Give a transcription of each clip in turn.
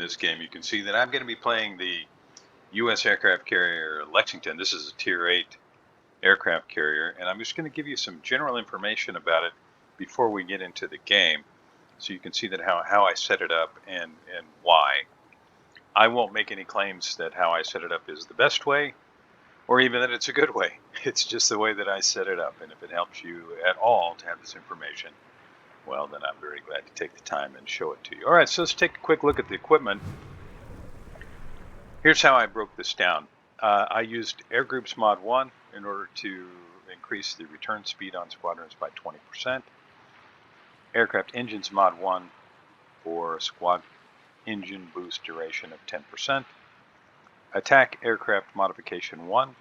this game, you can see that I'm going to be playing the U.S. aircraft carrier Lexington. This is a Tier 8 aircraft carrier, and I'm just going to give you some general information about it before we get into the game, so you can see that how I set it up and why. I won't make any claims that how I set it up is the best way, or even that it's a good way. It's just the way that I set it up, and if it helps you at all to have this information, well, then I'm very glad to take the time and show it to you. All right, so let's take a quick look at the equipment. Here's how I broke this down. I used Air Groups Mod 1 in order to increase the return speed on squadrons by 20%. Aircraft Engines Mod 1 for squad engine boost duration of 10%. Attack Aircraft Modification 1.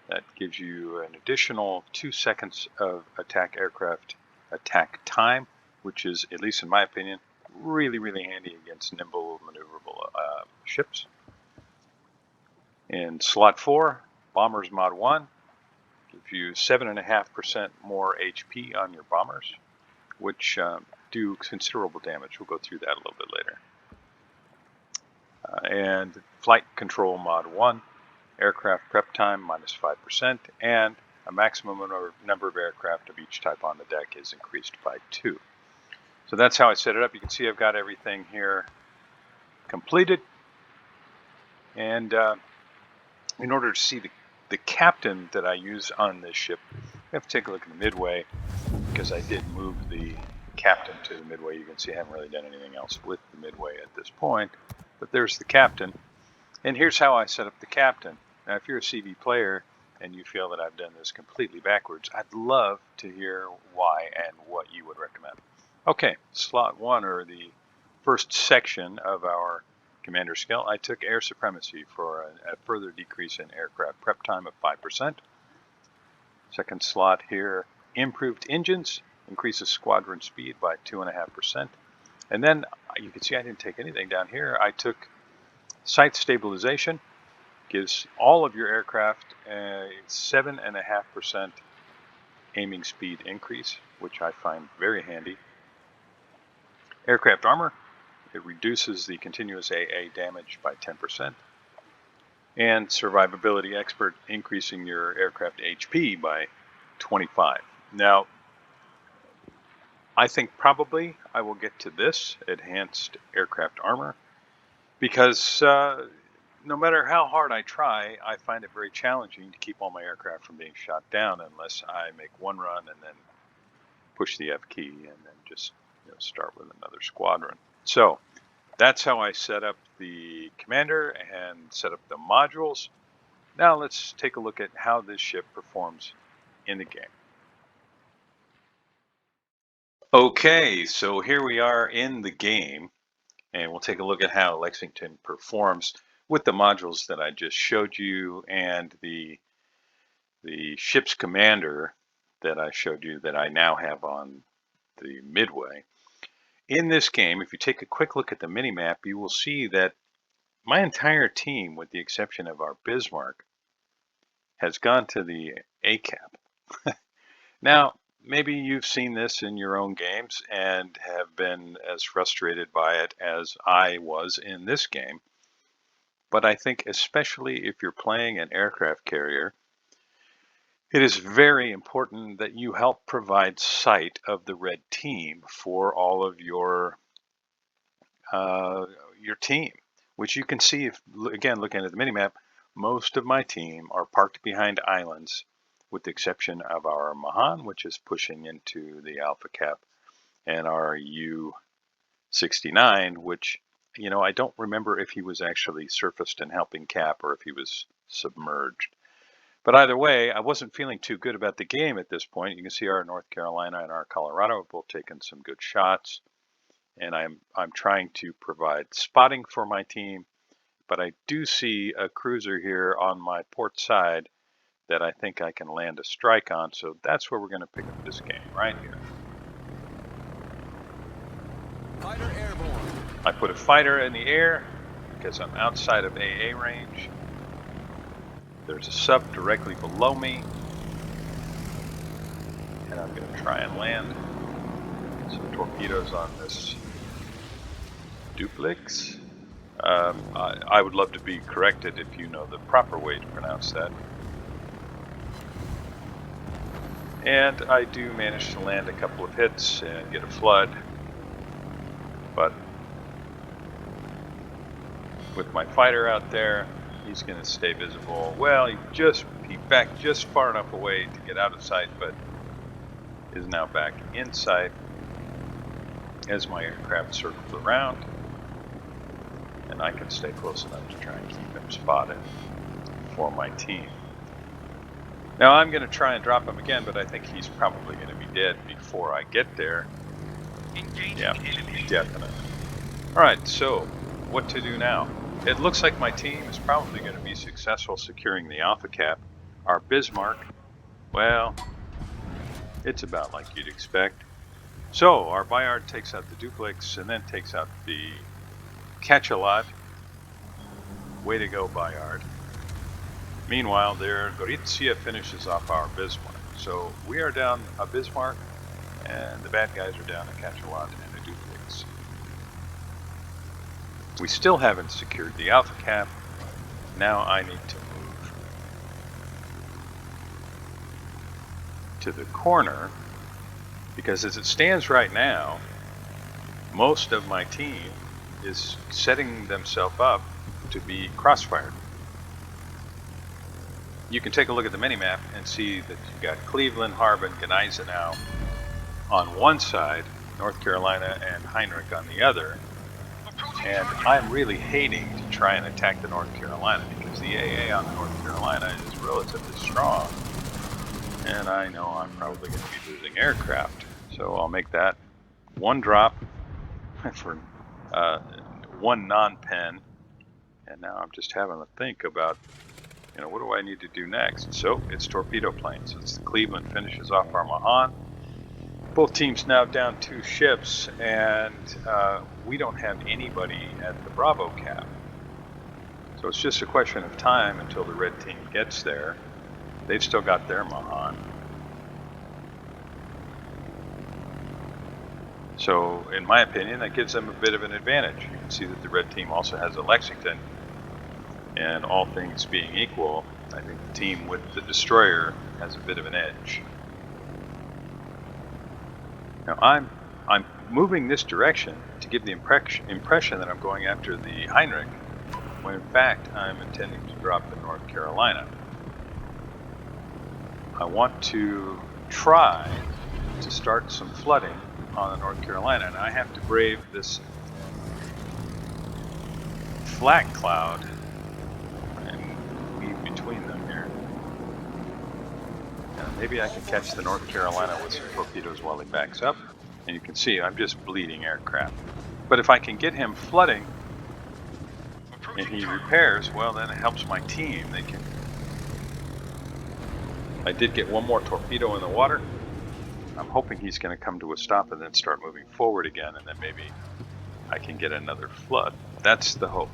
That gives you an additional 2 seconds of attack aircraft attack time, which is, at least in my opinion, really handy against nimble, maneuverable ships. In slot 4, Bombers Mod 1 gives you 7.5% more HP on your bombers, which do considerable damage. We'll go through that a little bit later. And Flight Control Mod 1, aircraft prep time minus 5%, and a maximum number of aircraft of each type on the deck is increased by 2. So that's how I set it up. You can see I've got everything here completed. And in order to see the captain that I use on this ship, you have to take a look at the midway, because I did move the captain to the midway. You can see I haven't really done anything else with the midway at this point, but there's the captain. And here's how I set up the captain. Now, if you're a CV player and you feel that I've done this completely backwards, I'd love to hear why and what you would recommend. Okay, slot 1, or the first section of our commander skill, I took air supremacy for a further decrease in aircraft prep time of 5%. Second slot here, improved engines, increases squadron speed by 2.5%. And then you can see I didn't take anything down here. I took sight stabilization, gives all of your aircraft a 7.5% aiming speed increase, which I find very handy. Aircraft armor, it reduces the continuous AA damage by 10%. And survivability expert, increasing your aircraft HP by 25. Now, I think probably I will get to this enhanced aircraft armor, because no matter how hard I try, I find it very challenging to keep all my aircraft from being shot down unless I make one run and then push the F key and then just start with another squadron. So that's how I set up the commander and set up the modules. Now let's take a look at how this ship performs in the game. Okay, so here we are in the game, and we'll take a look at how Lexington performs with the modules that I just showed you and the ship's commander that I showed you that I now have on the midway. In this game, if you take a quick look at the mini-map, you will see that my entire team, with the exception of our Bismarck, has gone to the ICOP. Now, maybe you've seen this in your own games and have been as frustrated by it as I was in this game. But I think especially if you're playing an aircraft carrier, it is very important that you help provide sight of the red team for all of your team, which you can see, if, again, looking at the minimap, most of my team are parked behind islands, with the exception of our Mahan, which is pushing into the Alpha Cap, and our U-69, which, I don't remember if he was actually surfaced and helping Cap or if he was submerged. But either way, I wasn't feeling too good about the game at this point. You can see our North Carolina and our Colorado have both taken some good shots, and I'm trying to provide spotting for my team. But I do see a cruiser here on my port side that I think I can land a strike on, so that's where we're going to pick up this game, right here. Fighter airborne. I put a fighter in the air because I'm outside of AA range. There's a sub directly below me, and I'm going to try and land some torpedoes on this duplex. I would love to be corrected if you know the proper way to pronounce that. And I do manage to land a couple of hits and get a flood, but with my fighter out there, he's going to stay visible. Well, he backed just far enough away to get out of sight, but is now back in sight as my aircraft circles around, and I can stay close enough to try and keep him spotted for my team. Now I'm going to try and drop him again, but I think he's probably going to be dead before I get there. Yeah, definitely. Alright, so what to do now? It looks like my team is probably going to be successful securing the Alpha Cap. Our Bismarck, well, it's about like you'd expect. So our Bayard takes out the Duplex and then takes out the Catch-A-Lot. Way to go, Bayard. Meanwhile, their Gorizia finishes off our Bismarck. So we are down a Bismarck, and the bad guys are down a Catch-A-Lot and a Duplex. We still haven't secured the Alpha Cap. Now I need to move to the corner, because as it stands right now, most of my team is setting themselves up to be crossfired. You can take a look at the minimap and see that you've got Cleveland, Harbin, Gneisenau on one side, North Carolina and Heinrich on the other. And I'm really hating to try and attack the North Carolina, because the AA on the North Carolina is relatively strong. And I know I'm probably going to be losing aircraft. So I'll make that one drop for one non-pen. And now I'm just having to think about, what do I need to do next? So it's torpedo planes. It's the Cleveland finishes off our Mahan. Both teams now down 2 ships, and we don't have anybody at the Bravo Cap. So it's just a question of time until the red team gets there. They've still got their Mahan. So in my opinion, that gives them a bit of an advantage. You can see that the red team also has a Lexington. And all things being equal, I think the team with the destroyer has a bit of an edge. Now I'm moving this direction to give the impression that I'm going after the Heinrich, when in fact I'm intending to drop the North Carolina. I want to try to start some flooding on the North Carolina, and I have to brave this flat cloud and weave between them here. Maybe I can catch the North Carolina with some torpedoes while he backs up, and you can see I'm just bleeding aircraft. But if I can get him flooding and he repairs, well, then it helps my team. I did get one more torpedo in the water. I'm hoping he's going to come to a stop and then start moving forward again, and then maybe I can get another flood. That's the hope.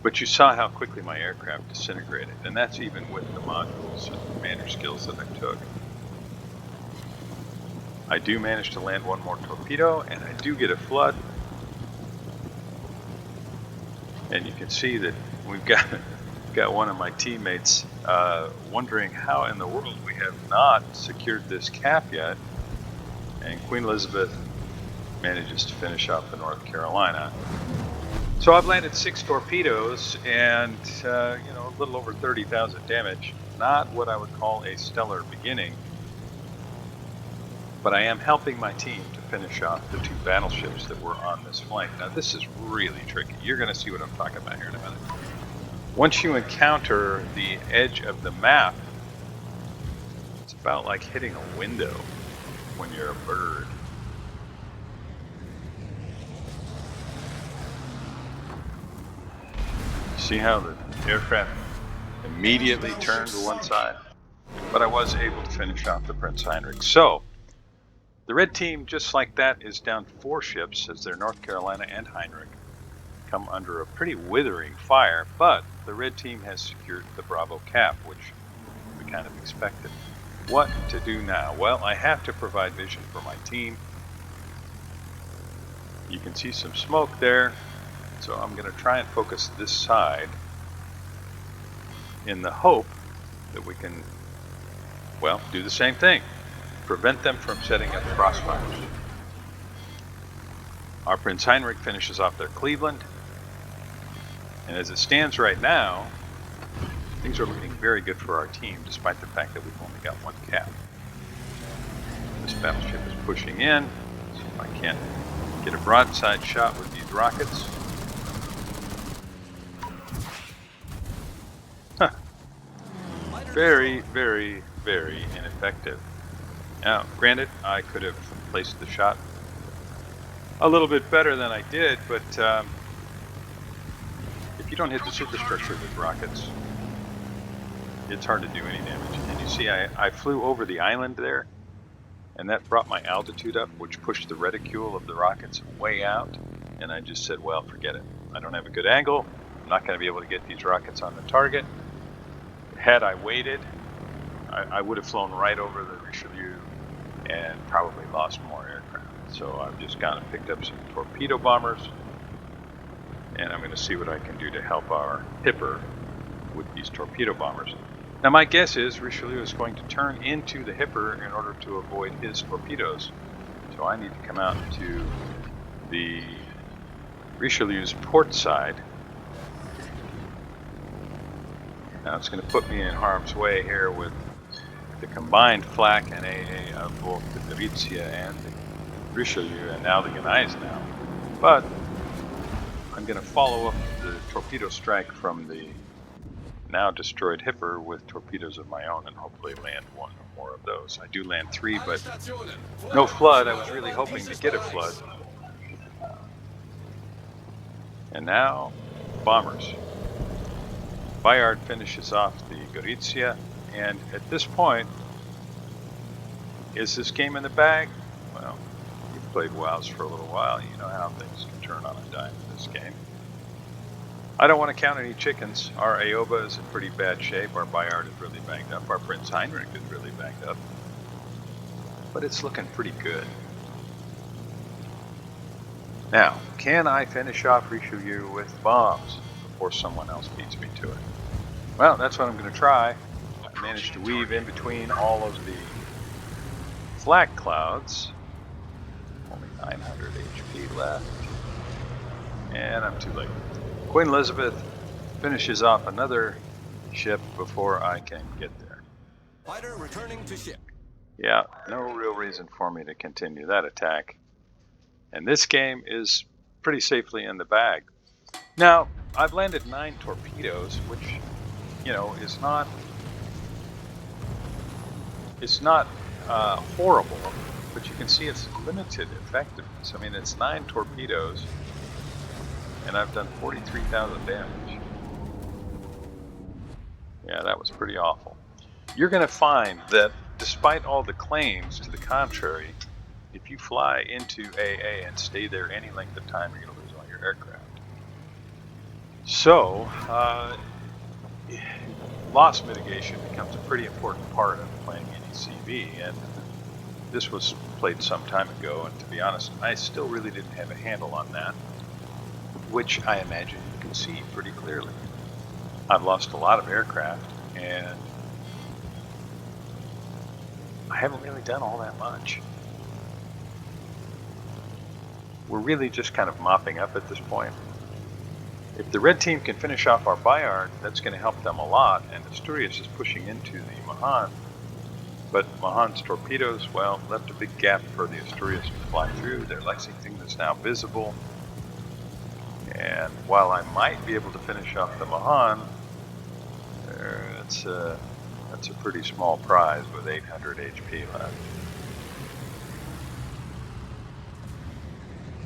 But you saw how quickly my aircraft disintegrated, and that's even with the modules and commander skills that I took. I do manage to land one more torpedo, and I do get a flood. And you can see that we've got one of my teammates wondering how in the world we have not secured this cap yet. And Queen Elizabeth manages to finish off the North Carolina. So I've landed 6 torpedoes and a little over 30,000 damage. Not what I would call a stellar beginning, but I am helping my team to finish off the 2 battleships that were on this flank. Now this is really tricky. You're going to see what I'm talking about here in a minute. Once you encounter the edge of the map, it's about like hitting a window when you're a bird. See how the aircraft immediately turned to one side? But I was able to finish off the Prince Heinrich. So the red team, just like that, is down 4 ships as their North Carolina and Heinrich come under a pretty withering fire, but the red team has secured the Bravo Cap, which we kind of expected. What to do now? Well, I have to provide vision for my team. You can see some smoke there. So I'm going to try and focus this side in the hope that we can, well, do the same thing. Prevent them from setting up crossfires. Our Prince Heinrich finishes off their Cleveland. And as it stands right now, things are looking very good for our team, despite the fact that we've only got one cap. This battleship is pushing in, so if I can't get a broadside shot with these rockets. Huh. Very, very, very ineffective. Now, granted, I could have placed the shot a little bit better than I did, but if you don't hit the superstructure with rockets, it's hard to do any damage. And you see, I flew over the island there, and that brought my altitude up, which pushed the reticule of the rockets way out. And I just said, well, forget it. I don't have a good angle. I'm not going to be able to get these rockets on the target. Had I waited, I would have flown right over the Richelieu and probably lost more aircraft. So I've just gone and picked up some torpedo bombers, and I'm going to see what I can do to help our Hipper with these torpedo bombers. Now my guess is Richelieu is going to turn into the Hipper in order to avoid his torpedoes. So I need to come out to the Richelieu's port side. Now it's going to put me in harm's way here with the combined flak and AA of both the Gorizia and the Richelieu, and now the Gneisenau. But I'm going to follow up the torpedo strike from the now destroyed Hipper with torpedoes of my own and hopefully land one or more of those. I do land 3, but no flood. I was really hoping to get a flood. And now, bombers. Bayard finishes off the Gorizia, and at this point, is this game in the bag? Well, you've played WoWs for a little while. You know how things can turn on a dime in this game. I don't want to count any chickens. Our Aoba is in pretty bad shape. Our Bayard is really banged up. Our Prince Heinrich is really banged up. But it's looking pretty good. Now, can I finish off Richelieu with bombs before someone else beats me to it? Well, that's what I'm going to try. I managed to weave in between all of the flak clouds. Only 900 HP left. And I'm too late. Queen Elizabeth finishes off another ship before I can get there. Fighter returning to ship. Yeah, no real reason for me to continue that attack. And this game is pretty safely in the bag. Now, I've landed 9 torpedoes, which, you know, is not horrible, but you can see it's limited effectiveness. I mean, it's 9 torpedoes, and I've done 43,000 damage. Yeah, that was pretty awful. You're going to find that despite all the claims to the contrary, if you fly into AA and stay there any length of time, you're going to lose all your aircraft. So, loss mitigation becomes a pretty important part of playing NECV, and this was played some time ago, and to be honest, I still really didn't have a handle on that, which I imagine you can see pretty clearly. I've lost a lot of aircraft, and I haven't really done all that much. We're really just kind of mopping up at this point. If the red team can finish off our Bayard, that's going to help them a lot, and Asturias is pushing into the Mahan. But Mahan's torpedoes, well, left a big gap for the Asturias to fly through. Their Lexington is now visible. And while I might be able to finish off the Mahan, that's a pretty small prize with 800 HP left.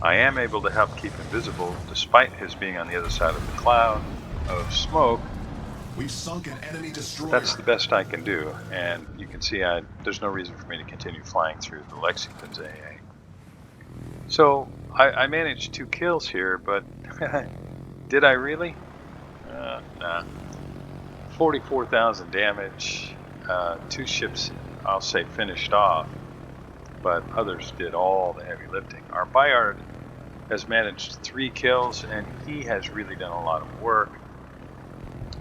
I am able to help keep him visible despite his being on the other side of the cloud of smoke. We've sunk an enemy destroyer. That's the best I can do, and you can see there's no reason for me to continue flying through the Lexington's AA. So I managed 2 kills here, but did I really? Nah. 44,000 damage, 2 ships, I'll say, finished off, but others did all the heavy lifting. Our Bayard has managed 3 kills, and he has really done a lot of work.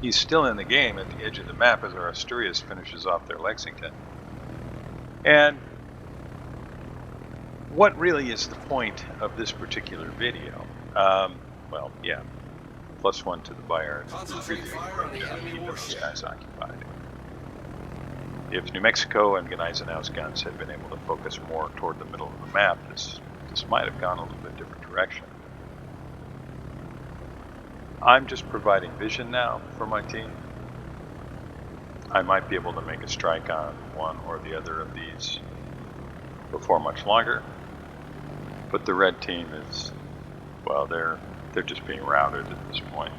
He's still in the game at the edge of the map as our Asturias finishes off their Lexington. And what really is the point of this particular video? Well, yeah, +1 to the buyer. Concentrate fire on the enemy Keep those warship. guys occupied. If New Mexico and Gneisenau's guns had been able to focus more toward the middle of the map, this might have gone a little bit different direction. I'm just providing vision now for my team. I might be able to make a strike on one or the other of these before much longer, but the red team is, well, they're just being routed at this point.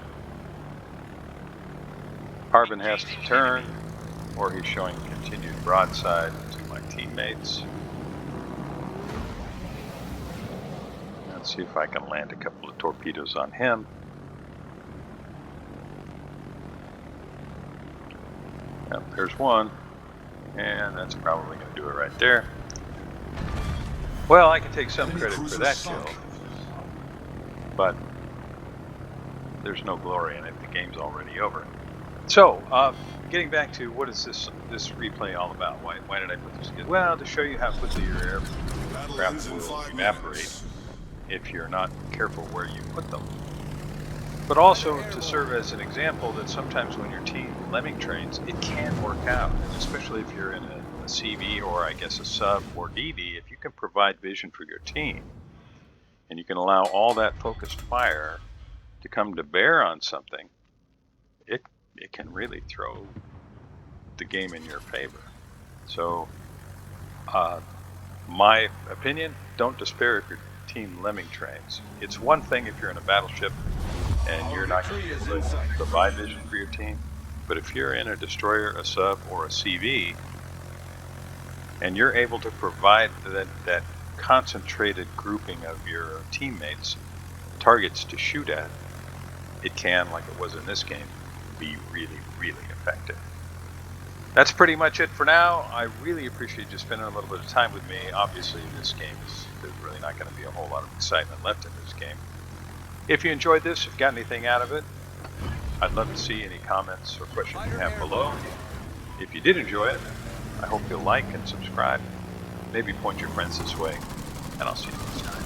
Harbin has to turn, or he's showing continued broadside to my teammates. Let's see if I can land a couple of torpedoes on him. Yep, there's one, and that's probably going to do it right there. Well, I can take some credit for that kill, but there's no glory in it. The game's already over. So, getting back to what is this replay all about? Why did I put this together? Well, to show you how quickly your aircraft will evaporate if you're not careful where you put them. But also to serve as an example that sometimes when your team lemming trains, it can work out, especially if you're in a CV or I guess a sub or DV. If you can provide vision for your team and you can allow all that focused fire to come to bear on something, it can really throw the game in your favor. So my opinion, don't despair if your team lemming trains. It's one thing if you're in a battleship and you're not going to be able to provide vision for your team, but if you're in a destroyer, a sub, or a CV, and you're able to provide that concentrated grouping of your teammates targets to shoot at, it can, like it was in this game, be really, really effective. That's pretty much it for now. I really appreciate you spending a little bit of time with me. Obviously, this game there's really not going to be a whole lot of excitement left in this game. If you enjoyed this, if you got anything out of it, I'd love to see any comments or questions you have below. If you did enjoy it, I hope you'll like and subscribe. Maybe point your friends this way, and I'll see you next time.